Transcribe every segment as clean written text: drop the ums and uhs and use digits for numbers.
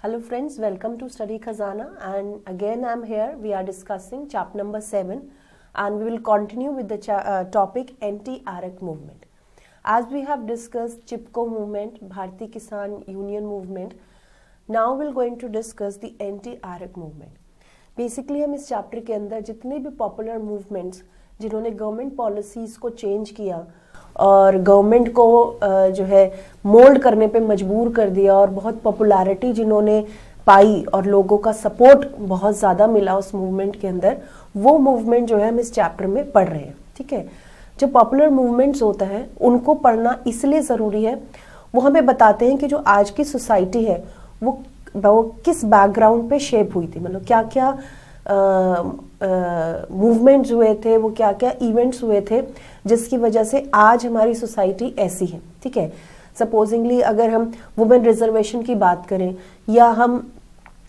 Hello friends, welcome to Study Khazana, and again I am here. We are discussing chapter number 7 and we will continue with the topic anti-Arak movement. As we have discussed Chipko movement, Bharatiya Kisan Union movement, now we are going to discuss the anti-Arak movement. Basically हम इस chapter के अंदर जितने भी popular movements जिन्होंने government policies को change किया और गवर्नमेंट को जो है मोल्ड करने पे मजबूर कर दिया और बहुत पॉपुलैरिटी जिन्होंने पाई और लोगों का सपोर्ट बहुत ज़्यादा मिला उस मूवमेंट के अंदर, वो मूवमेंट जो है हम इस चैप्टर में पढ़ रहे हैं. ठीक है, जो पॉपुलर मूवमेंट्स होता है उनको पढ़ना इसलिए ज़रूरी है, वो हमें बताते हैं कि जो आज की सोसाइटी है वो किस बैकग्राउंड पे शेप हुई थी, मतलब क्या क्या मूवमेंट्स हुए थे, वो क्या क्या इवेंट्स हुए थे जिसकी वजह से आज हमारी सोसाइटी ऐसी है. ठीक है, सपोजिंगली अगर हम वुमेन रिजर्वेशन की बात करें या हम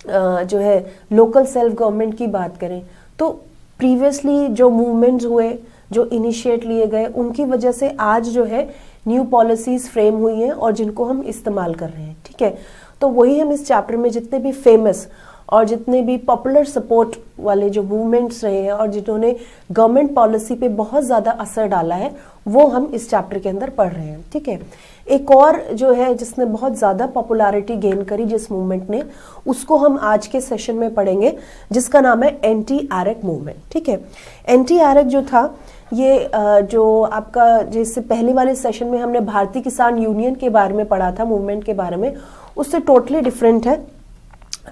जो है लोकल सेल्फ गवर्नमेंट की बात करें, तो प्रीवियसली जो मूवमेंट्स हुए, जो इनिशिएट लिए गए, उनकी वजह से आज जो है न्यू पॉलिसीज फ्रेम हुई हैं और जिनको हम इस्तेमाल कर रहे हैं. ठीक है, तो वही हम इस चैप्टर में जितने भी फेमस और जितने भी पॉपुलर सपोर्ट वाले जो मूवमेंट्स रहे हैं और जिन्होंने गवर्नमेंट पॉलिसी पे बहुत ज़्यादा असर डाला है, वो हम इस चैप्टर के अंदर पढ़ रहे हैं. ठीक है, एक और जो है जिसने बहुत ज़्यादा पॉपुलैरिटी गेन करी जिस मूवमेंट ने, उसको हम आज के सेशन में पढ़ेंगे, जिसका नाम है एंटी आरक मूवमेंट. ठीक है, एंटी आरक जो था ये जो आपका जैसे पहले वाले सेशन में हमने भारतीय किसान यूनियन के बारे में पढ़ा था, मूवमेंट के बारे में, उससे टोटली डिफरेंट है.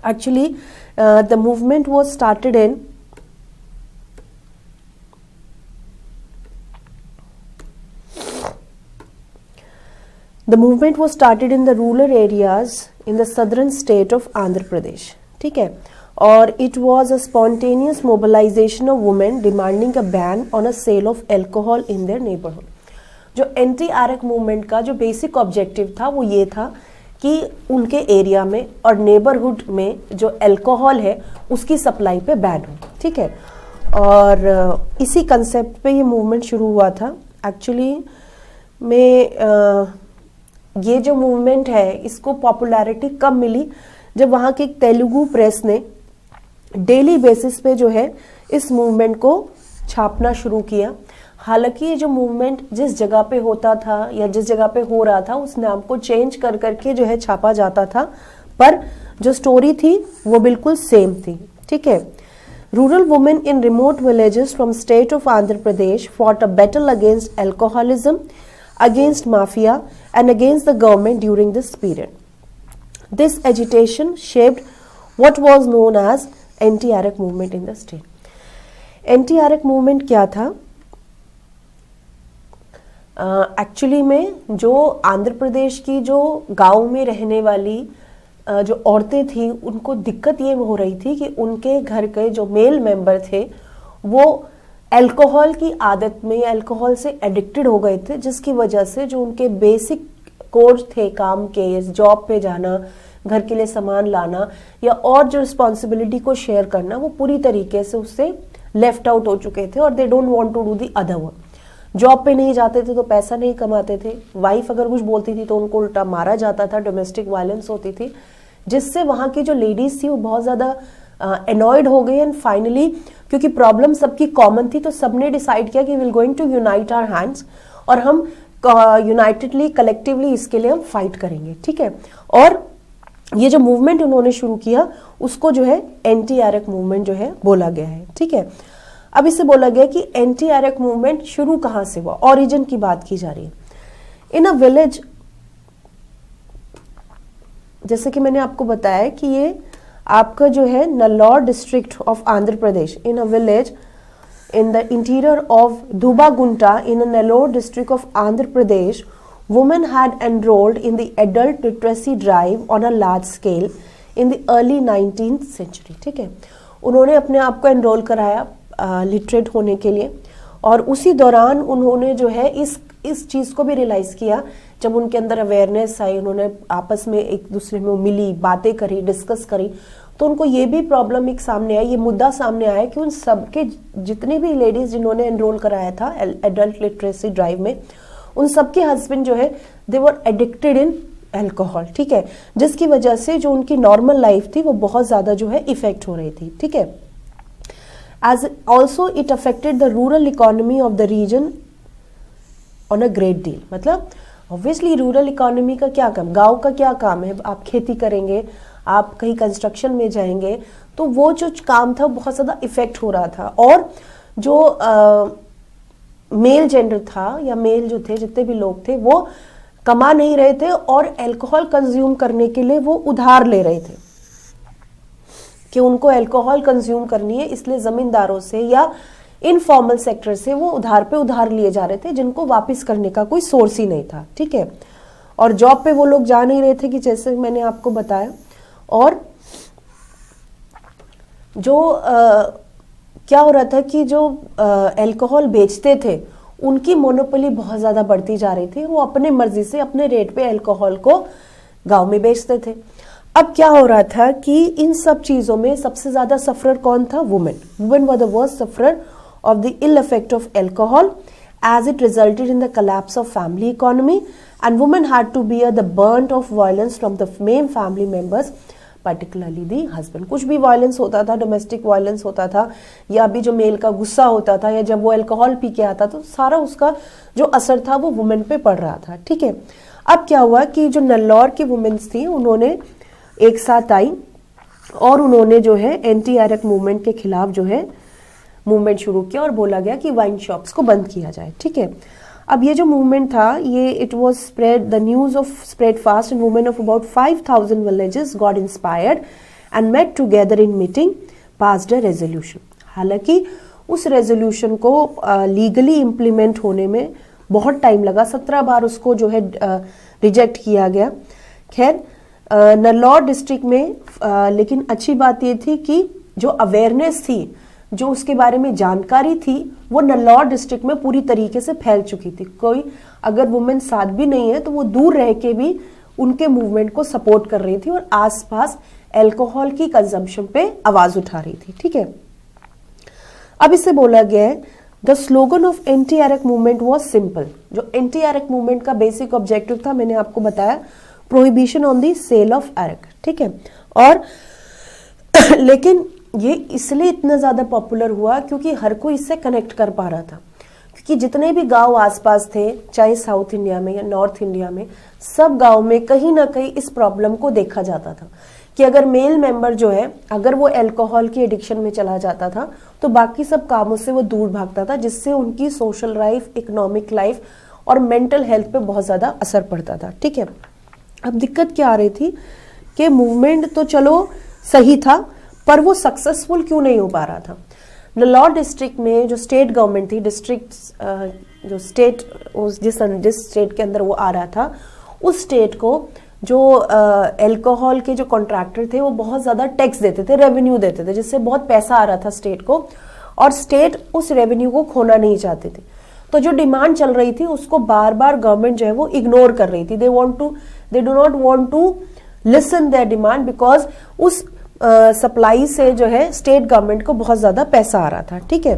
Actually, the movement was started in the rural areas in the southern state of Andhra Pradesh. ठीक है, और it was a spontaneous mobilization of women demanding a ban on a sale of alcohol in their neighborhood. जो anti arrack movement का जो basic objective था वो ये था कि उनके एरिया में और नेबरहुड में जो अल्कोहल है उसकी सप्लाई पे बैन हो. ठीक है, और इसी कंसेप्ट पे ये मूवमेंट शुरू हुआ था. एक्चुअली में ये जो मूवमेंट है इसको पॉपुलैरिटी कब मिली, जब वहाँ की तेलुगु प्रेस ने डेली बेसिस पे जो है इस मूवमेंट को छापना शुरू किया. हालांकि ये जो मूवमेंट जिस जगह पे होता था या जिस जगह पे हो रहा था उस नाम को चेंज कर करके जो है छापा जाता था, पर जो स्टोरी थी वो बिल्कुल सेम थी. ठीक है, rural women in remote villages from state of Andhra Pradesh fought a battle against alcoholism, against mafia and against the government during this period. This agitation shaped what was known as anti arrack movement in the state. Anti arrack movement क्या था? Actually में जो आंध्र प्रदेश की जो गांव में रहने वाली जो औरतें थी उनको दिक्कत ये हो रही थी कि उनके घर के जो मेल मेंबर थे वो अल्कोहल की आदत में या अल्कोहल से एडिक्टेड हो गए थे, जिसकी वजह से जो उनके बेसिक कोर्स थे काम के, जॉब पे जाना, घर के लिए सामान लाना या और जो रिस्पॉन्सिबिलिटी को शेयर करना, वो पूरी तरीके से उससे लेफ्ट आउट हो चुके थे और they don't want to do the other work. Job पे नहीं जाते थे तो पैसा नहीं कमाते थे, वाइफ अगर कुछ बोलती थी तो उनको उल्टा मारा जाता था, डोमेस्टिक वायलेंस होती थी, जिससे वहाँ की जो लेडीज थी वो बहुत ज़्यादा एनॉयड हो गई. एंड फाइनली क्योंकि प्रॉब्लम सबकी कॉमन थी तो सबने डिसाइड किया कि will going to unite our hands और हम यूनाइटेडली कलेक्टिवली इसके लिए हम फाइट करेंगे. ठीक है, और ये जो मूवमेंट उन्होंने शुरू किया उसको जो है एंटी आरक मूवमेंट जो है बोला गया है. ठीक है, अब इससे बोला गया कि एंटी आरक मूवमेंट शुरू कहां से हुआ, ओरिजिन की बात की जा रही है. इन अ विलेज, जैसे कि मैंने आपको बताया कि ये आपका जो है Nellore district of Andhra Pradesh, in a village in the interior of Dubagunta in a Nellore district of Andhra Pradesh, women had enrolled in the adult literacy drive on a large scale in the early 19th century. ठीक है, उन्होंने अपने आप को एनरोल कराया literate होने के लिए और उसी दौरान उन्होंने जो है इस चीज़ को भी रियलाइज़ किया, जब उनके अंदर अवेयरनेस आई, उन्होंने आपस में एक दूसरे में मिली, बातें करी, डिस्कस करी, तो उनको ये भी प्रॉब्लम एक सामने आई, ये मुद्दा सामने आया कि उन सब के जितने भी लेडीज़ जिन्होंने एनरोल कराया था एडल्ट लिटरेसी ड्राइव में, उन सब के हस्बैंड जो है दे वर एडिक्टेड इन अल्कोहल, ठीक है, जिसकी वजह से जो उनकी नॉर्मल लाइफ थी वो बहुत ज्यादा जो है इफेक्ट हो रही थी, ठीक है। As also it affected the rural economy of the region on a great deal. मतलब ऑब्वियसली रूरल इकोनॉमी का क्या काम, गांव का क्या काम है, आप खेती करेंगे, आप कहीं कंस्ट्रक्शन में जाएंगे, तो वो जो काम था बहुत ज़्यादा इफेक्ट हो रहा था। और जो मेल जेंडर था या मेल जो थे, जितने भी लोग थे, वो कमा नहीं रहे थे और अल्कोहल कंज्यूम करने के लिए वो उधार ले रहे थे कि उनको अल्कोहल कंज्यूम करनी है, इसलिए जमींदारों से या इनफॉर्मल सेक्टर से वो उधार पे उधार लिए जा रहे थे, जिनको वापस करने का कोई सोर्स ही नहीं था, ठीक है। और जॉब पे वो लोग जा नहीं रहे थे कि जैसे मैंने आपको बताया। और जो क्या हो रहा था कि जो अल्कोहल बेचते थे उनकी मोनोपोली बहुत ज़्यादा बढ़ती जा रही थी, वो अपने मर्जी से अपने रेट पे अल्कोहल को गांव में बेचते थे। अब क्या हो रहा था कि इन सब चीज़ों में सबसे ज़्यादा सफरर कौन था? Women. Women were the worst sufferer of the ill effect of alcohol as it resulted in the collapse of family economy, and women had to bear the brunt of violence from the main family members, particularly the husband। कुछ भी violence होता था, domestic violence होता था, या भी जो mail का गुस्सा होता था, या जब वो अल्कोहल पी के आता, तो सारा उसका जो असर था वो वुमेन पे पड़ रहा था, ठीक है। अब क्या हुआ कि जो नल्लौर की वुमेन्स थी उन्होंने एक साथ आई और उन्होंने जो है एंटी एरक मूवमेंट के खिलाफ जो है मूवमेंट शुरू किया और बोला गया कि वाइन शॉप्स को बंद किया जाए, ठीक है। अब ये जो मूवमेंट था, ये it was spread, the news of spread fast and women of about 5000 villages got inspired and met together in meeting, passed a resolution. हालांकि उस रेजोल्यूशन को लीगली इम्प्लीमेंट होने में बहुत टाइम लगा, 17 बार उसको जो है रिजेक्ट किया गया। खैर नल्लौर डिस्ट्रिक्ट में लेकिन अच्छी बात ये थी कि जो अवेयरनेस थी, जो उसके बारे में जानकारी थी, वो नल्लौर डिस्ट्रिक्ट में पूरी तरीके से फैल चुकी थी। कोई अगर वुमेन साथ भी नहीं है तो वो दूर रह के भी उनके मूवमेंट को सपोर्ट कर रही थी और आसपास अल्कोहल की कंजम्पशन पे आवाज उठा रही थी, ठीक है। अब इससे बोला गया है the slogan of anti arrack movement was simple. जो एंटी एरक मूवमेंट का बेसिक ऑब्जेक्टिव था, मैंने आपको बताया, prohibition on the sale of arrack, ठीक है। और लेकिन ये इसलिए इतना ज्यादा पॉपुलर हुआ क्योंकि हर कोई इससे कनेक्ट कर पा रहा था, क्योंकि जितने भी गांव आसपास थे, चाहे साउथ इंडिया में या नॉर्थ इंडिया में, सब गांव में कहीं ना कहीं इस प्रॉब्लम को देखा जाता था कि अगर मेल मेंबर जो है, अगर वो अल्कोहल की एडिक्शन में चला जाता था तो बाकी सब कामों से वो दूर भागता था, जिससे उनकी सोशल लाइफ, इकोनॉमिक लाइफ और मेंटल हेल्थ पे बहुत ज्यादा असर पड़ता था, ठीक है। अब दिक्कत क्या आ रही थी कि मूवमेंट तो चलो सही था, पर वो सक्सेसफुल क्यों नहीं हो पा रहा था। नल्लौर डिस्ट्रिक्ट में जो स्टेट गवर्नमेंट थी, डिस्ट्रिक्ट जो स्टेट जिस स्टेट के अंदर वो आ रहा था, उस स्टेट को जो अल्कोहल के जो कॉन्ट्रैक्टर थे वो बहुत ज्यादा टैक्स देते थे, रेवेन्यू देते थे, जिससे बहुत पैसा आ रहा था स्टेट को, और स्टेट उस रेवेन्यू को खोना नहीं चाहते थे। तो जो डिमांड चल रही थी उसको बार बार गवर्नमेंट जो है वो इग्नोर कर रही थी। They do not want to listen their demand, because उस सप्लाई से जो है स्टेट गवर्नमेंट को बहुत ज्यादा पैसा आ रहा था, ठीक है।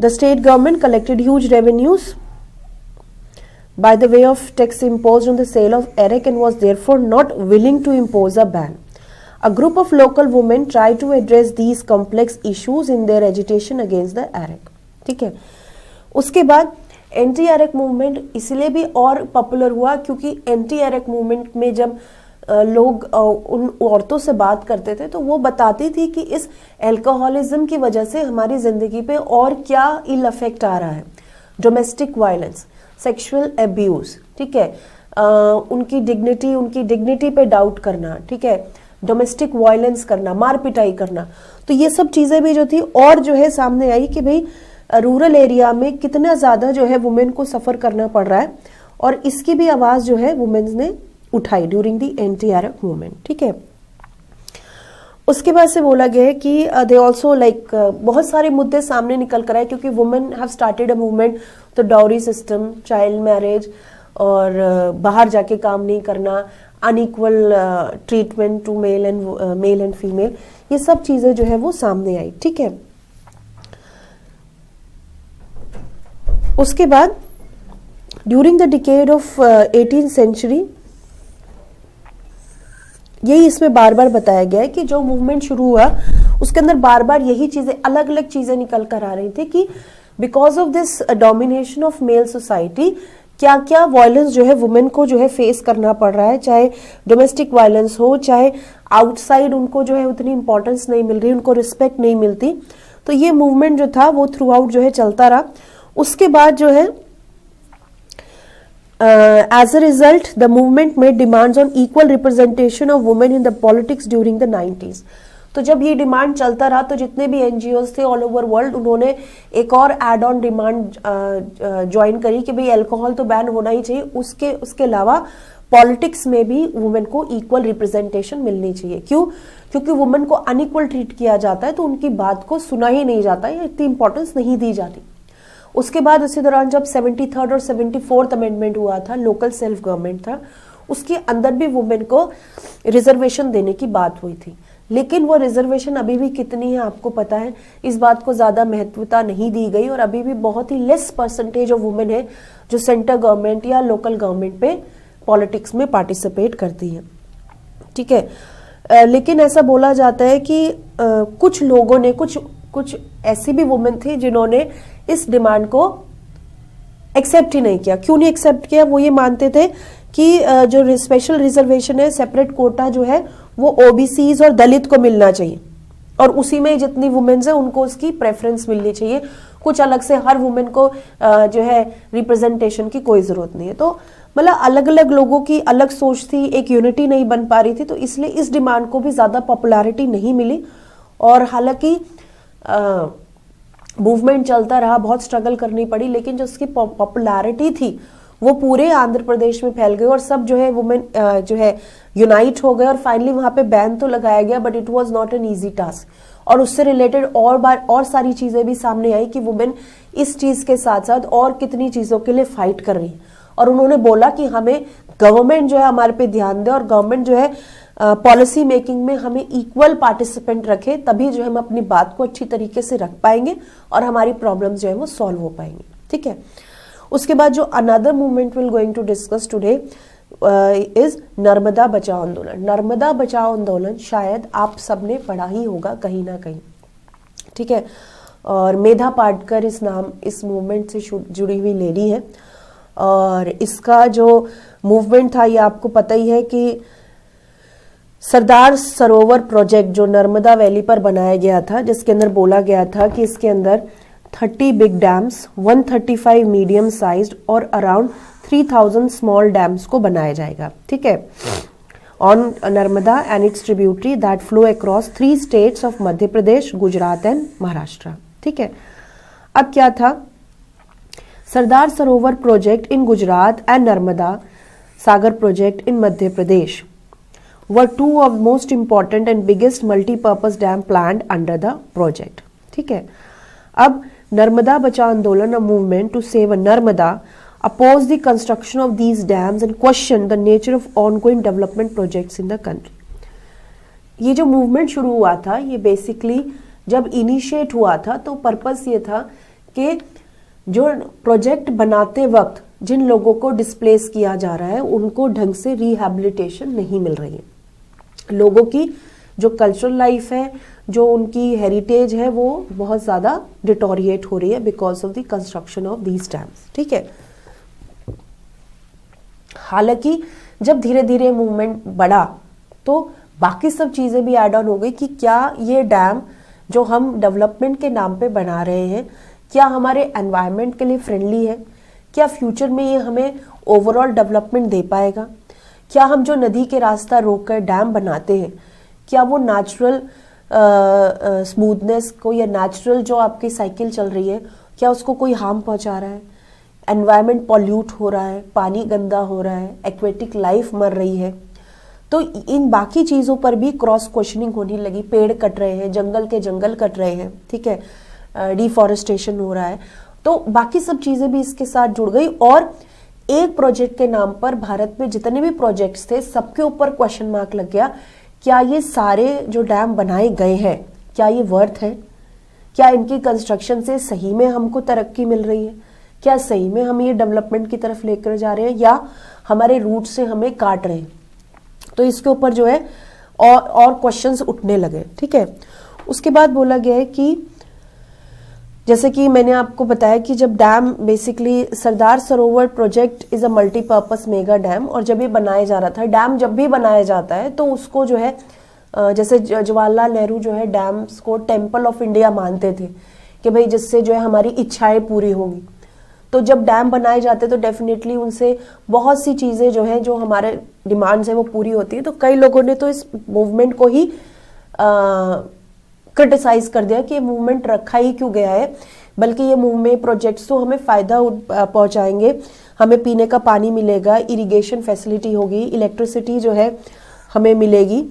The state government collected huge revenues by the way of tax imposed on the sale of arak and was therefore not willing to impose a ban. A group of local women tried to address these complex issues in their agitation against the arak, ठीक है। उसके बाद anti arrack movement इसलिए भी और popular हुआ क्योंकि anti arrack movement में जब लोग उन औरतों से बात करते थे तो वो बताती थी कि इस अल्कोहलिज्म की वजह से हमारी जिंदगी पे और क्या इल इफेक्ट आ रहा है। डोमेस्टिक वायलेंस, सेक्सुअल अब्यूज, ठीक है, उनकी डिग्निटी पे डाउट करना, ठीक है, डोमेस्टिक वायलेंस करना, मार पिटाई करना। तो ये सब चीजें भी जो थी और जो है सामने आई कि भाई रूरल एरिया में कितना ज्यादा जो है वुमेन को सफर करना पड़ रहा है, और इसकी भी आवाज जो है वुमेन्स ने उठाई during the anti arrack movement, ठीक है। उसके बाद से बोला गया है कि दे ऑल्सो लाइक बहुत सारे मुद्दे सामने निकल कर आए क्योंकि women have started a movement. तो डाउरी सिस्टम, चाइल्ड मैरिज, और बाहर जाके काम नहीं करना, unequal treatment to male and female, ये सब चीजें जो है वो सामने आई, ठीक है। उसके बाद during the decade of 18th century, यही इसमें बार बार बताया गया है कि जो मूवमेंट शुरू हुआ उसके अंदर बार बार यही चीजें, अलग अलग चीजें निकल कर आ रही थी कि because of this domination of male society क्या क्या वायलेंस जो है वुमेन को जो है फेस करना पड़ रहा है, चाहे डोमेस्टिक वायलेंस हो, चाहे आउटसाइड उनको जो है उतनी इंपॉर्टेंस नहीं मिल रही, उनको रिस्पेक्ट नहीं मिलती। तो ये मूवमेंट जो था वो थ्रू आउट जो है चलता रहा। उसके बाद जो है as a result the movement made demands on equal representation of women in the politics during the 90s। तो जब ये डिमांड चलता रहा तो जितने भी एनजीओज थे ऑल ओवर वर्ल्ड, उन्होंने एक और एड ऑन डिमांड ज्वाइन करी कि भाई अल्कोहल तो बैन होना ही चाहिए, उसके अलावा पॉलिटिक्स में भी वुमेन को इक्वल रिप्रेजेंटेशन मिलनी चाहिए। क्यों? क्योंकि वुमेन को अनइक्वल ट्रीट किया जाता है, तो उनकी बात को सुना ही नहीं जाता है, इतनी इंपॉर्टेंस नहीं दी जाती। उसके बाद उसी दौरान जब 73rd और 74th अमेंडमेंट हुआ था, लोकल सेल्फ गवर्नमेंट था, उसके अंदर भी वुमेन को रिजर्वेशन देने की बात हुई थी। लेकिन वो रिजर्वेशन अभी भी कितनी है आपको पता है, इस बात को ज्यादा महत्वता नहीं दी गई और अभी भी बहुत ही लेस परसेंटेज ऑफ वुमेन है जो सेंटर गवर्नमेंट या लोकल गवर्नमेंट पे पॉलिटिक्स में पार्टिसिपेट करती है। ठीक है, लेकिन ऐसा बोला जाता है कि कुछ लोगों ने, कुछ ऐसी भी वुमेन थी जिन्होंने इस डिमांड को एक्सेप्ट ही नहीं किया। क्यों नहीं एक्सेप्ट किया? वो ये मानते थे कि जो स्पेशल रिजर्वेशन है, सेपरेट कोटा जो है वो ओबीसीज और दलित को मिलना चाहिए और उसी में जितनी वुमेन्स है उनको उसकी प्रेफरेंस मिलनी चाहिए, कुछ अलग से हर वुमेन को जो है रिप्रेजेंटेशन की कोई जरूरत नहीं है। तो मतलब अलग अलग लोगों की अलग सोच थी, एक यूनिटी नहीं बन पा रही थी, तो इसलिए इस डिमांड को भी ज्यादा पॉपुलैरिटी नहीं मिली। और हालांकि मूवमेंट चलता रहा, बहुत स्ट्रगल करनी पड़ी, लेकिन जो उसकी पॉपुलैरिटी थी वो पूरे आंध्र प्रदेश में फैल गई और सब जो है वुमेन जो है यूनाइट हो गए और फाइनली वहां पे बैन तो लगाया गया, but it was not an easy task. और उससे रिलेटेड और सारी चीजें भी सामने आई कि वुमेन इस चीज के साथ साथ और कितनी चीजों के लिए फाइट कर रही है। और उन्होंने बोला कि हमें गवर्नमेंट जो है हमारे पे ध्यान दे और गवर्नमेंट जो है पॉलिसी मेकिंग में हमें इक्वल पार्टिसिपेंट रखे, तभी जो हम अपनी बात को अच्छी तरीके से रख पाएंगे और हमारी प्रॉब्लम्स जो है वो सॉल्व हो पाएंगे। ठीक है, उसके बाद जो another movement will going to discuss today is Narmada Bachao Andolan. Narmada Bachao आंदोलन शायद आप सबने पढ़ा ही होगा कहीं ना कहीं। ठीक है, और मेधा पाटकर इस मूवमेंट से जुड़ी हुई लेडी है और इसका जो मूवमेंट था ये आपको पता ही है कि सरदार सरोवर प्रोजेक्ट जो नर्मदा वैली पर बनाया गया था, जिसके अंदर बोला गया था कि इसके अंदर 30 बिग डैम्स, 135 मीडियम साइज्ड और अराउंड 3000 स्मॉल डैम्स को बनाया जाएगा। ठीक है, on Narmada and it's tributary that flow across 3 states of Madhya Pradesh, Gujarat and Maharashtra. ठीक है, अब क्या था, Sardar Sarovar project in Gujarat and Narmada Sagar project in Madhya Pradesh were two of most important and biggest multi-purpose dam planned under the project। ठीक है, अब नर्मदा बचाओ आंदोलन, a movement to save Narmada, opposed the construction of these dams and questioned the nature of ongoing development projects in the country। ये जो movement शुरू हुआ था ये बेसिकली जब इनिशिएट हुआ था तो पर्पस ये था कि जो प्रोजेक्ट बनाते वक्त जिन लोगों को डिस्प्लेस किया जा रहा है उनको ढंग से रिहैबिलिटेशन नहीं मिल रही है, लोगों की जो कल्चरल लाइफ है, जो उनकी हेरिटेज है, वो बहुत ज्यादा डिटोरिएट हो रही है because of the construction of these dams. ठीक है, हालांकि जब धीरे धीरे मूवमेंट बढ़ा तो बाकी सब चीजें भी ऐड ऑन हो गई कि क्या ये डैम जो हम डेवलपमेंट के नाम पे बना रहे हैं क्या हमारे एनवायरनमेंट के लिए फ्रेंडली है, क्या फ्यूचर में ये हमें ओवरऑल डेवलपमेंट दे पाएगा, क्या हम जो नदी के रास्ता रोककर डैम बनाते हैं क्या वो नेचुरल स्मूथनेस को या नेचुरल जो आपकी साइकिल चल रही है क्या उसको कोई हार्म पहुंचा रहा है, एनवायरनमेंट पॉल्यूट हो रहा है, पानी गंदा हो रहा है, एक्वेटिक लाइफ मर रही है। तो इन बाकी चीजों पर भी क्रॉस क्वेश्चनिंग होने लगी, पेड़ कट रहे हैं, जंगल के जंगल कट रहे हैं, ठीक है, डिफॉरेस्टेशन हो रहा है, तो बाकी सब चीजें भी इसके साथ जुड़ गई और एक प्रोजेक्ट के नाम पर भारत में जितने भी प्रोजेक्ट्स थे सबके ऊपर क्वेश्चन मार्क लग गया, क्या ये सारे जो डैम बनाए गए हैं क्या ये वर्थ है, क्या इनकी कंस्ट्रक्शन से सही में हमको तरक्की मिल रही है, क्या सही में हम ये डेवलपमेंट की तरफ लेकर जा रहे हैं या हमारे रूट से हमें काट रहे हैं? तो इसके ऊपर जो है और क्वेश्चंस उठने लगे, ठीक है। उसके बाद बोला गया है कि जैसे कि मैंने आपको बताया कि जब dam basically Sardar Sarovar project is a multipurpose mega dam, और जब ये बनाया जा रहा था, डैम जब भी बनाया जाता है तो उसको जो है जैसे जवाहरलाल नेहरू जो है डैम्स को टेम्पल ऑफ इंडिया मानते थे कि भाई जिससे जो है हमारी इच्छाएं पूरी होंगी। तो जब डैम बनाए जाते तो डेफिनेटली उनसे बहुत सी चीजें जो है, जो हमारे डिमांड्स है वो पूरी होती है। तो कई लोगों ने तो इस मूवमेंट को ही क्रिटिसाइज कर दिया कि ये मूवमेंट रखा ही क्यों गया है, बल्कि ये मूवमेंट प्रोजेक्ट्स तो हमें फायदा पहुंचाएंगे, हमें पीने का पानी मिलेगा, इरिगेशन फैसिलिटी होगी, इलेक्ट्रिसिटी जो है हमें मिलेगी,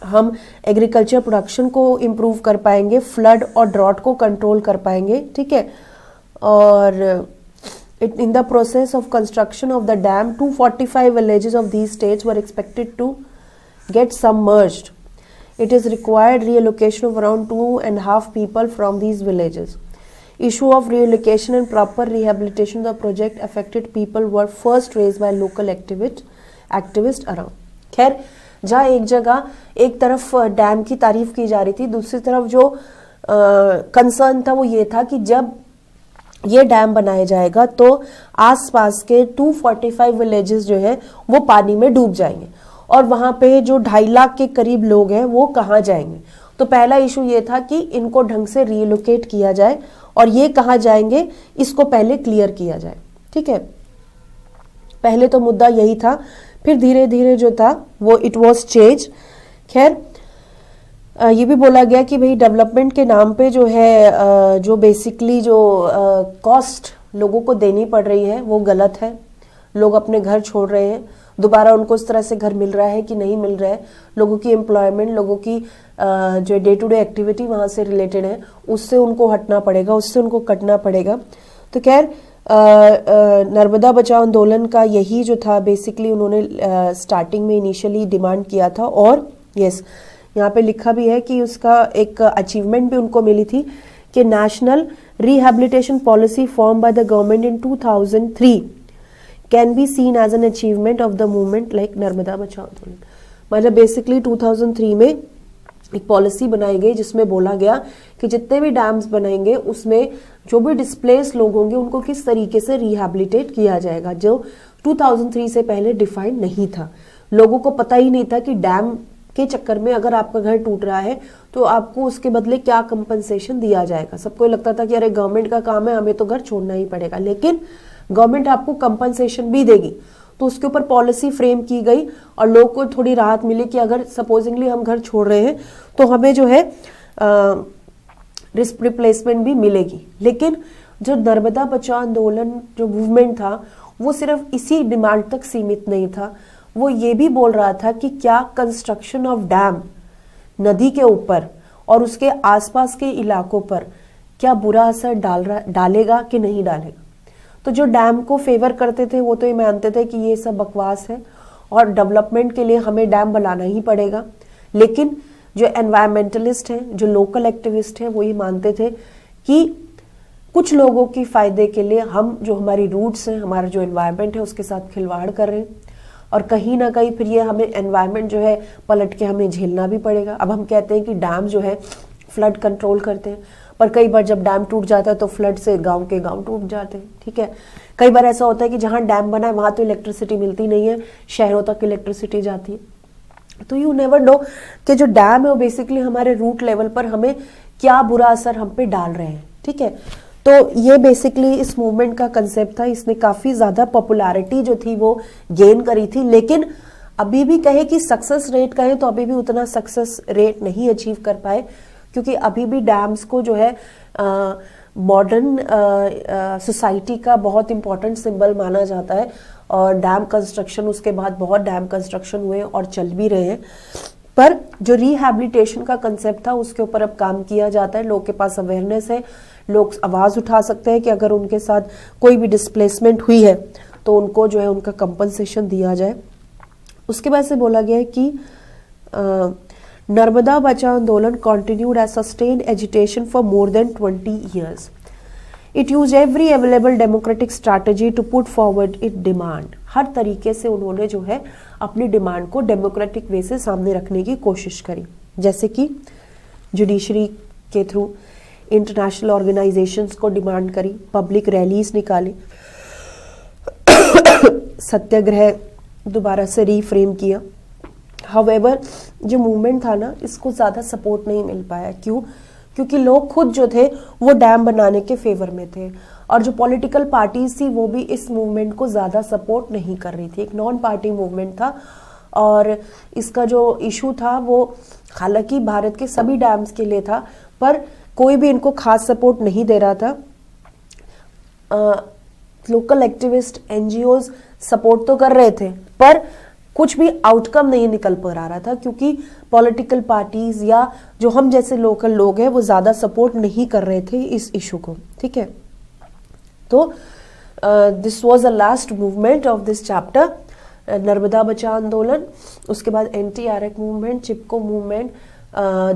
हम एग्रीकल्चर प्रोडक्शन को इम्प्रूव कर पाएंगे, फ्लड और ड्रॉट को कंट्रोल कर पाएंगे, ठीक है। और in the process of construction of the dam, 245 villages of these states were expected to get submerged. It is required reallocation of around 2.5 people from these villages. Issue of reallocation and proper rehabilitation of the project affected people were first raised by local activists around. खैर, जहाँ एक जगह एक तरफ dam की तारीफ की जा रही थी, दूसरी तरफ जो कंसर्न था वो ये था कि जब ये डैम बनाया जाएगा तो आसपास के 245 विलेजेस जो है वो पानी में डूब जाएंगे, और वहां पे जो 2.5 लाख के करीब लोग हैं वो कहाँ जाएंगे। तो पहला इशू ये था कि इनको ढंग से रीलोकेट किया जाए, और ये कहाँ जाएंगे इसको पहले क्लियर किया जाए, ठीक है। पहले तो मुद्दा यही था, फिर धीरे धीरे जो था वो इट वॉज चेंज। खैर, ये भी बोला गया कि भाई डेवलपमेंट के नाम पे जो है जो बेसिकली जो कॉस्ट लोगों को देनी पड़ रही है वो गलत है। लोग अपने घर छोड़ रहे हैं, दोबारा उनको उस तरह से घर मिल रहा है कि नहीं मिल रहा है, लोगों की एम्प्लॉयमेंट, लोगों की जो डे टू डे एक्टिविटी वहाँ से रिलेटेड है, उससे उनको हटना पड़ेगा, उससे उनको कटना पड़ेगा। तो खैर, नर्मदा बचाओ आंदोलन का यही जो था बेसिकली उन्होंने स्टार्टिंग में इनिशियली डिमांड किया था, और यस यहाँ पे लिखा भी है कि उसका एक अचीवमेंट भी उनको मिली थी कि national rehabilitation policy form by the government in 2003 can be seen as an achievement of the movement like Narmada Bachao Andolan. मतलब बेसिकली 2003 में एक पॉलिसी बनाई गई जिसमें बोला गया कि जितने भी डैम्स बनाएंगे उसमें जो भी डिस्प्लेस लोग होंगे उनको किस तरीके से रिहैबिलिटेट किया जाएगा, जो 2003 से पहले डिफाइंड नहीं था। लोगों को पता ही नहीं था कि डैम के चक्कर में अगर आपका घर टूट रहा है तो आपको उसके बदले क्या कंपनसेशन दिया जाएगा। सबको लगता था कि अरे गवर्नमेंट का काम है, हमें तो घर छोड़ना ही पड़ेगा, लेकिन गवर्नमेंट आपको कंपनसेशन भी देगी। तो उसके ऊपर पॉलिसी फ्रेम की गई और लोग को थोड़ी राहत मिली कि अगर सपोजिंगली हम घर छोड़ रहे हैं तो हमें जो है रिप्लेसमेंट भी मिलेगी। लेकिन जो नर्मदा बचाओ आंदोलन जो मूवमेंट था वो सिर्फ इसी डिमांड तक सीमित नहीं था, वो ये भी बोल रहा था कि क्या कंस्ट्रक्शन ऑफ डैम नदी के ऊपर और उसके आसपास के इलाकों पर क्या बुरा असर डालेगा कि नहीं डालेगा। तो जो डैम को फेवर करते थे वो तो ये मानते थे कि ये सब बकवास है और डेवलपमेंट के लिए हमें डैम बनाना ही पड़ेगा, लेकिन जो एनवायरमेंटलिस्ट हैं, जो लोकल एक्टिविस्ट हैं, वो ये मानते थे कि कुछ लोगों की फायदे के लिए हम जो हमारी रूट्स हैं, हमारा जो एनवायरमेंट है उसके साथ खिलवाड़ कर रहे हैं, और कहीं ना कहीं फिर ये हमें एनवायरमेंट जो है पलट के हमें झेलना भी पड़ेगा। अब हम कहते हैं कि डैम जो है फ्लड कंट्रोल करते हैं, पर कई बार जब डैम टूट जाता है तो फ्लड से गांव के गांव टूट जाते हैं, ठीक है। कई बार ऐसा होता है कि जहां डैम बना है वहां तो इलेक्ट्रिसिटी मिलती नहीं है, शहरों तक इलेक्ट्रिसिटी जाती है। तो यू नेवर नो कि जो डैम है वो बेसिकली हमारे रूट लेवल पर हमें क्या बुरा असर हम पे डाल रहे हैं, ठीक है। तो ये बेसिकली इस मूवमेंट का कंसेप्ट था। इसने काफी ज्यादा पॉपुलैरिटी जो थी वो गेन करी थी, लेकिन अभी भी कहे कि सक्सेस रेट कहे तो अभी भी उतना सक्सेस रेट नहीं अचीव कर पाए, क्योंकि अभी भी डैम्स को जो है मॉडर्न सोसाइटी का बहुत इंपॉर्टेंट सिंबल माना जाता है, और डैम कंस्ट्रक्शन उसके बाद बहुत डैम कंस्ट्रक्शन हुए और चल भी रहे हैं। पर जो रिहैबिलिटेशन का कंसेप्ट था उसके ऊपर अब काम किया जाता है, लोग के पास अवेयरनेस है, लोग आवाज उठा सकते हैं कि अगर उनके साथ कोई भी डिस्प्लेसमेंट हुई है तो उनको जो है उनका कंपनसेशन दिया जाए। उसके बाद से बोला गया है कि Narmada Bachao Andolan continued as sustained agitation for more than 20 years। It use every available democratic strategy to put forward it demand. हर तरीके से उन्होंने जो है अपनी डिमांड को डेमोक्रेटिक वे से सामने रखने की कोशिश करी, जैसे कि जुडिशरी के थ्रू इंटरनेशनल ऑर्गेनाइजेशंस को डिमांड करी, पब्लिक रैलीज निकाली, सत्याग्रह दोबारा से रीफ्रेम किया। हाउएवर जो मूवमेंट था ना, इसको ज़्यादा सपोर्ट नहीं मिल पाया। क्यों? क्योंकि लोग खुद जो थे वो डैम बनाने के फेवर में थे, और जो पॉलिटिकल पार्टीज थी वो भी इस मूवमेंट को ज़्यादा सपोर्ट नहीं कर रही थी। एक नॉन पार्टी मूवमेंट था, और इसका जो इशू था वो हालांकि भारत के सभी डैम्स के लिए था, पर कोई भी इनको खास सपोर्ट नहीं दे रहा था। लोकल एक्टिविस्ट, एनजीओज सपोर्ट तो कर रहे थे, पर कुछ भी आउटकम नहीं निकल पा रहा था, क्योंकि पॉलिटिकल पार्टीज या जो हम जैसे लोकल लोग हैं वो ज़्यादा सपोर्ट नहीं कर रहे थे इस इशू को। ठीक है, तो this was the last movement of this chapter, Narmada Bachao Andolan, उसके बाद NTRF movement, Chipko movement,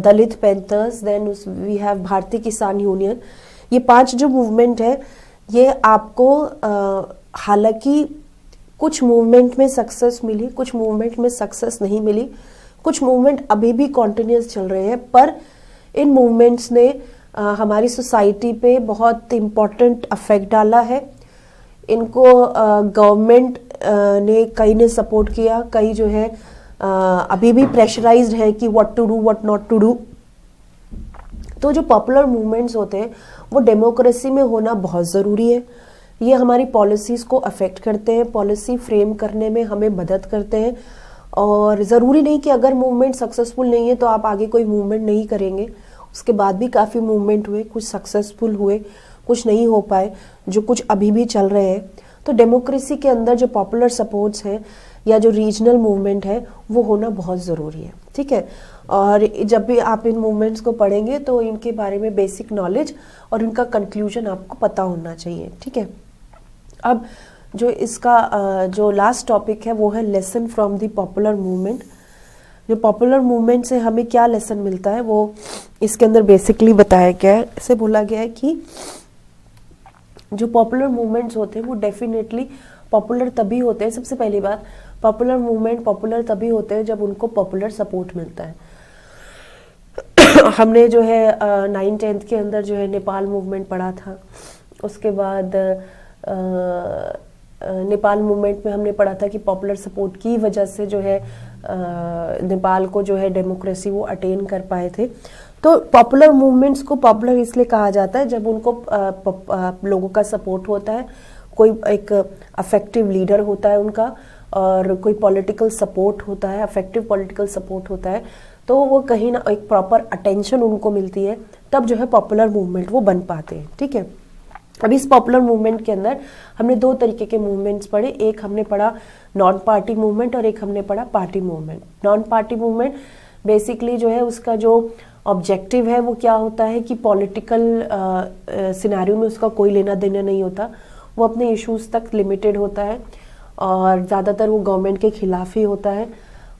Dalit Panthers, then we have Bharatiya Kisan union. ये 5 जो मूवमेंट है ये आपको हालांकि कुछ मूवमेंट में सक्सेस मिली, कुछ मूवमेंट में सक्सेस नहीं मिली, कुछ मूवमेंट अभी भी कॉन्टिन्यूस चल रहे हैं, पर इन मूवमेंट्स ने हमारी सोसाइटी पे बहुत इम्पोर्टेंट अफेक्ट डाला है। इनको गवर्नमेंट ने कई ने सपोर्ट किया, कई जो है अभी भी प्रेशराइज्ड है कि what to do what not to do. तो जो पॉपुलर मूवमेंट्स होते हैं वो डेमोक्रेसी में होना बहुत ज़रूरी है। ये हमारी पॉलिसीज़ को अफेक्ट करते हैं, पॉलिसी फ्रेम करने में हमें मदद करते हैं, और ज़रूरी नहीं कि अगर मूवमेंट सक्सेसफुल नहीं है तो आप आगे कोई मूवमेंट नहीं करेंगे। उसके बाद भी काफ़ी मूवमेंट हुए, कुछ सक्सेसफुल हुए, कुछ नहीं हो पाए, जो कुछ अभी भी चल रहे हैं। तो डेमोक्रेसी के अंदर जो पॉपुलर सपोर्ट्स हैं या जो रीजनल मूवमेंट है वो होना बहुत ज़रूरी है। ठीक है, और जब भी आप इन मूवमेंट्स को पढ़ेंगे तो इनके बारे में बेसिक नॉलेज और इनका कंक्लूजन आपको पता होना चाहिए। ठीक है, अब जो इसका जो लास्ट टॉपिक है वो है lesson from the popular movement. जो पॉपुलर मूवमेंट से हमें क्या लेसन मिलता है वो इसके अंदर बेसिकली बताया गया है। इसे बोला गया है कि जो पॉपुलर मूवमेंट्स होते हैं वो डेफिनेटली पॉपुलर तभी होते हैं। सबसे पहली बात, पॉपुलर मूवमेंट पॉपुलर तभी होते हैं जब उनको पॉपुलर सपोर्ट मिलता है। हमने जो है 9th-10th के अंदर जो है नेपाल मूवमेंट पढ़ा था, उसके बाद नेपाल मूवमेंट में हमने पढ़ा था कि पॉपुलर सपोर्ट की वजह से जो है नेपाल को जो है डेमोक्रेसी वो अटेन कर पाए थे। तो पॉपुलर मूवमेंट्स को पॉपुलर इसलिए कहा जाता है जब उनको लोगों का सपोर्ट होता है, कोई एक अफेक्टिव लीडर होता है उनका, और कोई पॉलिटिकल सपोर्ट होता है, अफेक्टिव पॉलिटिकल सपोर्ट होता है, तो वो कहीं ना एक प्रॉपर अटेंशन उनको मिलती है, तब जो है पॉपुलर मूवमेंट वो बन पाते हैं। ठीक है, अब इस पॉपुलर मूवमेंट के अंदर हमने 2 तरीके के मूवमेंट्स पढ़े। एक हमने पढ़ा नॉन पार्टी मूवमेंट और एक हमने पढ़ा party movement. Non party movement basically जो है उसका जो ऑब्जेक्टिव है वो क्या होता है कि पॉलिटिकल सिनेरियो में उसका कोई लेना देना नहीं होता, वो अपने इश्यूज तक लिमिटेड होता है, और ज़्यादातर वो गवर्नमेंट के खिलाफ ही होता है,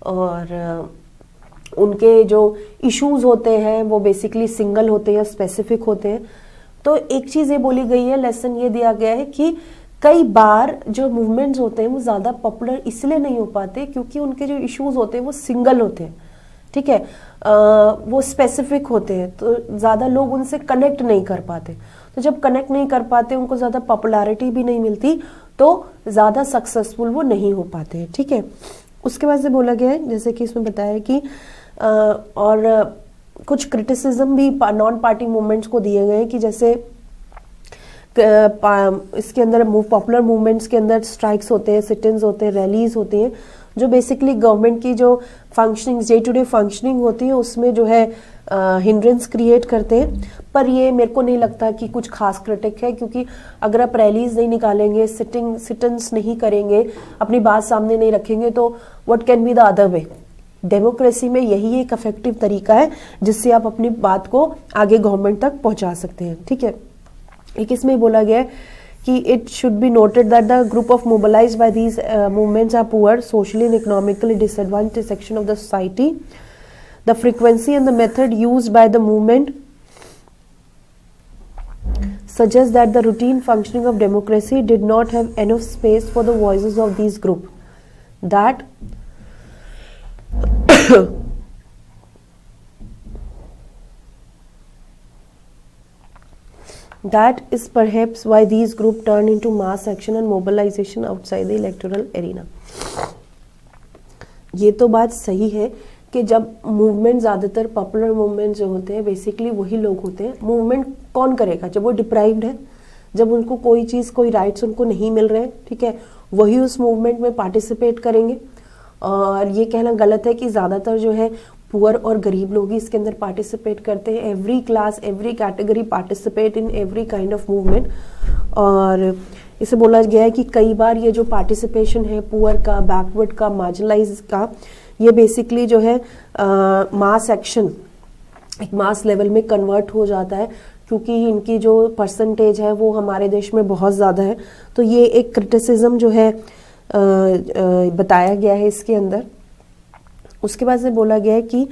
और उनके जो इश्यूज होते हैं वो बेसिकली सिंगल होते हैं या स्पेसिफिक होते हैं। तो एक चीज़ ये बोली गई है, लेसन ये दिया गया है कि कई बार जो मूवमेंट्स होते हैं वो ज़्यादा पॉपुलर इसलिए नहीं हो पाते क्योंकि उनके जो इश्यूज होते हैं वो सिंगल होते हैं। ठीक है, वो स्पेसिफिक होते हैं, तो ज़्यादा लोग उनसे कनेक्ट नहीं कर पाते। तो जब कनेक्ट नहीं कर पाते, उनको ज़्यादा पॉपुलैरिटी भी नहीं मिलती, तो ज़्यादा सक्सेसफुल वो नहीं हो पाते हैं। ठीक है, उसके बाद से बोला गया है, जैसे कि इसमें बताया कि और कुछ क्रिटिसिज्म भी नॉन पार्टी मूवमेंट्स को दिए गए हैं कि जैसे इसके अंदर पॉपुलर मूवमेंट्स के अंदर स्ट्राइक्स होते हैं, सिट-इन्स होते हैं, रैलीज होती हैं, जो बेसिकली गवर्नमेंट की जो functioning day to day functioning होती है उसमें जो है हिंड्रेंस क्रिएट करते हैं। पर ये मेरे को नहीं लगता कि कुछ खास क्रिटिक है, क्योंकि अगर आप रैलीज नहीं निकालेंगे, सिट-इन्स नहीं करेंगे, अपनी बात सामने नहीं रखेंगे, तो what can be the other way. Democracy में यही एक इफेक्टिव तरीका है जिससे आप अपनी बात को आगे गवर्नमेंट तक पहुंचा सकते हैं। ठीक है, एक इसमें बोला गया है कि it should be noted that the group of mobilised by these movements are poor, socially and economically disadvantaged section of the society. The frequency and the method used by the movement suggests that the routine functioning of democracy did not have enough space for the voices of these groups. That that is perhaps why these groups turned into mass action and mobilization outside the electoral arena. ये तो बात सही है कि जब movement, ज़्यादातर popular movement जो होते हैं बेसिकली वही लोग होते हैं. मूवमेंट कौन करेगा? जब वो डिप्राइव्ड है, जब उनको कोई चीज़, कोई राइट्स उनको नहीं मिल रहे हैं, ठीक है, वही उस मूवमेंट में पार्टिसिपेट करेंगे. और ये कहना गलत है कि ज़्यादातर जो है पुअर और गरीब लोग ही इसके अंदर पार्टिसिपेट करते हैं. Every class, every category participate in every kind of movement. और इसे बोला गया है कि कई बार ये जो पार्टिसिपेशन है पुअर का, बैकवर्ड का, मार्जिनलाइज का, ये बेसिकली जो है मास एक्शन, एक मास लेवल में कन्वर्ट हो जाता है, क्योंकि इनकी जो परसेंटेज है वो हमारे देश में बहुत ज़्यादा है. तो ये एक क्रिटिसिज्म जो है बताया गया है इसके अंदर. उसके बाद से बोला गया है कि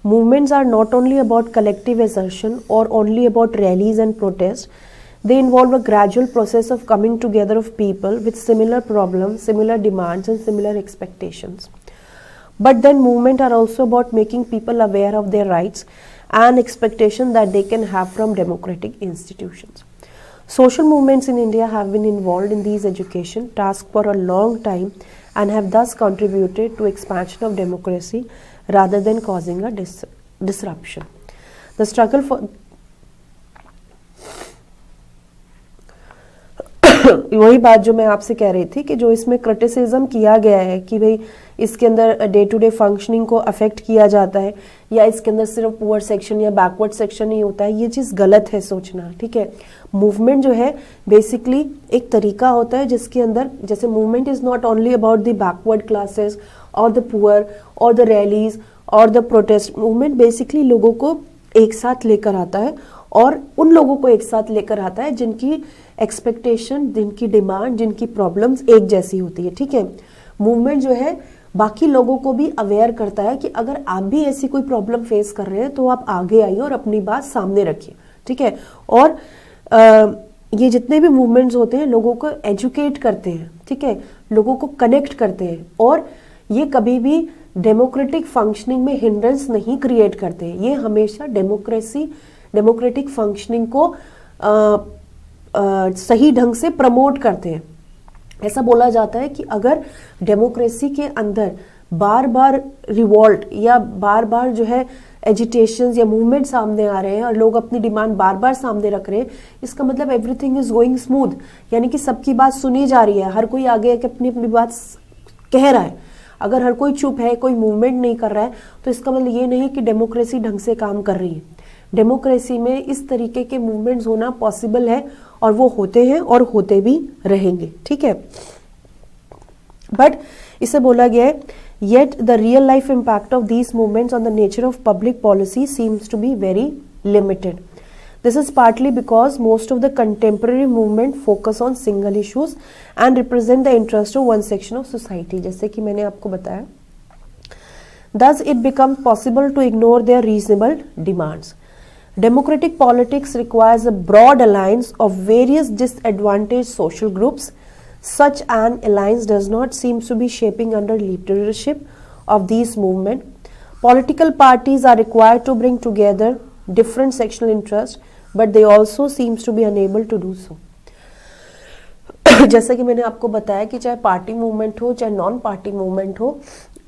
movements are not only about collective assertion और only about rallies and protest. They involve a gradual process of coming together of people with similar problems, similar demands and similar expectations. But then movements are also about making people aware of their rights and expectations that they can have from democratic institutions. Social movements in India have been involved in these education tasks for a long time and have thus contributed to expansion of democracy rather than causing a disruption. The struggle for वही बात जो मैं आपसे कह रही थी कि जो इसमें क्रिटिसिज्म किया गया है कि भाई इसके अंदर डे टू डे फंक्शनिंग को अफेक्ट किया जाता है, या इसके अंदर सिर्फ पुअर सेक्शन या बैकवर्ड सेक्शन ही होता है, ये चीज़ गलत है सोचना. ठीक है, मूवमेंट जो है बेसिकली एक तरीका होता है जिसके अंदर, जैसे movement is not only about the backward classes और द पुअर और द रैलीज और द प्रोटेस्ट. मूवमेंट बेसिकली लोगों को एक साथ लेकर आता है, और उन लोगों को एक साथ लेकर आता है जिनकी एक्सपेक्टेशन, जिनकी डिमांड, जिनकी प्रॉब्लम्स एक जैसी होती है. ठीक है, मूवमेंट जो है बाकी लोगों को भी अवेयर करता है कि अगर आप भी ऐसी कोई प्रॉब्लम फेस कर रहे हैं तो आप आगे आइए और अपनी बात सामने रखिए. ठीक है, और ये जितने भी मूवमेंट्स होते हैं लोगों को एजुकेट करते हैं. ठीक है, लोगों को कनेक्ट करते हैं, और ये कभी भी डेमोक्रेटिक फंक्शनिंग में हिंड्रेंस नहीं क्रिएट करते. ये हमेशा डेमोक्रेटिक फंक्शनिंग को सही ढंग से प्रमोट करते हैं. ऐसा बोला जाता है कि अगर डेमोक्रेसी के अंदर बार बार रिवॉल्ट या बार बार जो है एजिटेशंस या मूवमेंट सामने आ रहे हैं और लोग अपनी डिमांड बार बार सामने रख रहे हैं, इसका मतलब एवरीथिंग इज गोइंग स्मूथ, यानी कि सबकी बात सुनी जा रही है, हर कोई आगे अपनी अपनी बात कह रहा है. अगर हर कोई चुप है, कोई मूवमेंट नहीं कर रहा है, तो इसका मतलब ये नहीं कि डेमोक्रेसी ढंग से काम कर रही है. डेमोक्रेसी में इस तरीके के मूवमेंट्स होना पॉसिबल है, और वो होते हैं और होते भी रहेंगे. ठीक है, बट इसे बोला गया है, yet the real life impact of these movements on the nature of public policy seems to be very limited. This is partly because most of the contemporary movement focus on single issues and represent the interest of one section of society. जैसे कि मैंने आपको बताया, thus it becomes possible to ignore their reasonable demands. Democratic politics requires a broad alliance of various disadvantaged social groups. Such an alliance does not seem to be shaping under leadership of these movements. Political parties are required to bring together different sectional interests, but they also seems to be unable to do so. जैसा कि मैंने आपको बताया कि चाहे party movement हो चाहे non party movement हो,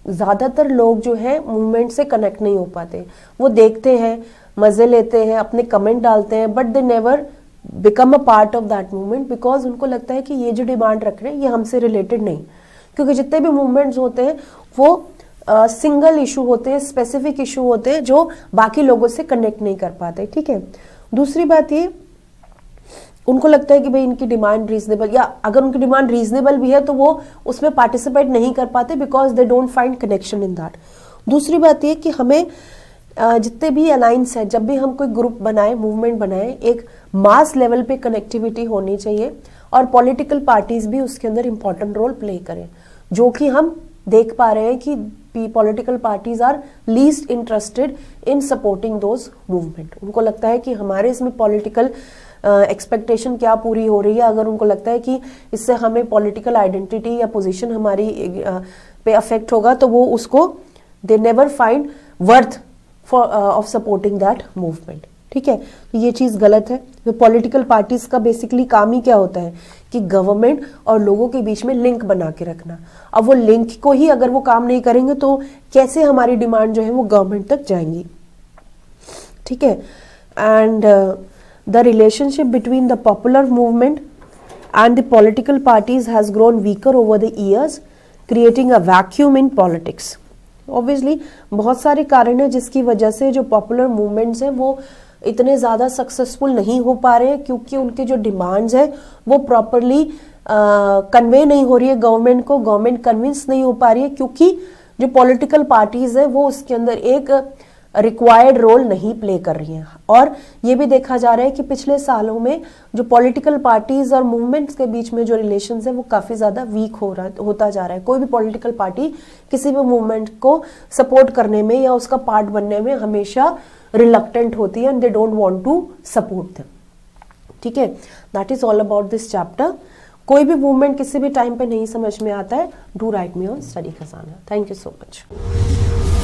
ज़्यादातर लोग जो है मूवमेंट से कनेक्ट नहीं हो पाते. वो देखते हैं, मज़े लेते हैं, अपने कमेंट डालते हैं, but they never become a part of that movement, because उनको लगता है कि ये जो डिमांड रख रहे हैं ये हमसे रिलेटेड नहीं. क्योंकि जितने भी मूवमेंट्स होते हैं वो सिंगल इशू होते हैं, स्पेसिफिक इशू होते हैं जो बाकी लोगों से कनेक्ट नहीं कर पाते. ठीक है, दूसरी बात ये, उनको लगता है कि भाई इनकी डिमांड रीजनेबल, या अगर उनकी डिमांड रीजनेबल भी है तो वो उसमें पार्टिसिपेट नहीं कर पाते because they don't find connection in that. दूसरी बात ये कि हमें जितने भी अलायंस है, जब भी हम कोई ग्रुप बनाए, मूवमेंट बनाए, एक मास लेवल पे कनेक्टिविटी होनी चाहिए, और पॉलिटिकल पार्टीज भी उसके अंदर इंपॉर्टेंट रोल प्ले करें, जो कि हम देख पा रहे हैं कि political parties are least interested in supporting those movement. उनको लगता है कि हमारे इसमें पॉलिटिकल एक्सपेक्टेशन क्या पूरी हो रही है, अगर उनको लगता है कि इससे हमें पॉलिटिकल आइडेंटिटी या पोजीशन हमारी पे अफेक्ट होगा, तो वो उसको they never find worth for of supporting that movement. ठीक है, तो ये चीज गलत है। तो पॉलिटिकल पार्टीज का बेसिकली काम ही क्या होता है कि गवर्नमेंट और लोगों के बीच में लिंक बना के रखना। अब वो लिंक को ही अगर वो काम नहीं करेंगे तो कैसे हमारी डिमांड जो है वो गवर्नमेंट तक जाएंगी। ठीक है, and the relationship between the popular movement and the political parties has grown weaker over the years, creating a vacuum in politics. Obviously बहुत सारे कारण है जिसकी वजह से जो पॉपुलर मूवमेंट्स हैं वो इतने ज़्यादा सक्सेसफुल नहीं हो पा रहे हैं, क्योंकि उनके जो डिमांड्स हैं वो प्रॉपरली कन्वे नहीं हो रही है गवर्नमेंट को, गवर्नमेंट कन्विंस नहीं हो पा रही है, क्योंकि जो पॉलिटिकल पार्टीज है वो उसके अंदर एक रिक्वायर्ड रोल नहीं प्ले कर रही हैं। और ये भी देखा जा रहा है कि पिछले सालों में जो पॉलिटिकल पार्टीज और मूवमेंट्स के बीच में जो रिलेशंस है वो काफ़ी ज़्यादा वीक होता जा रहा है। कोई भी पॉलिटिकल पार्टी किसी भी मूवमेंट को सपोर्ट करने में या उसका पार्ट बनने में हमेशा रिलक्टेंट होती है, and they don't want to support them. ठीक है, that is all about this chapter. कोई भी मूवमेंट किसी भी टाइम पे नहीं समझ में आता है, do write me on study Khazana. Thank you so much.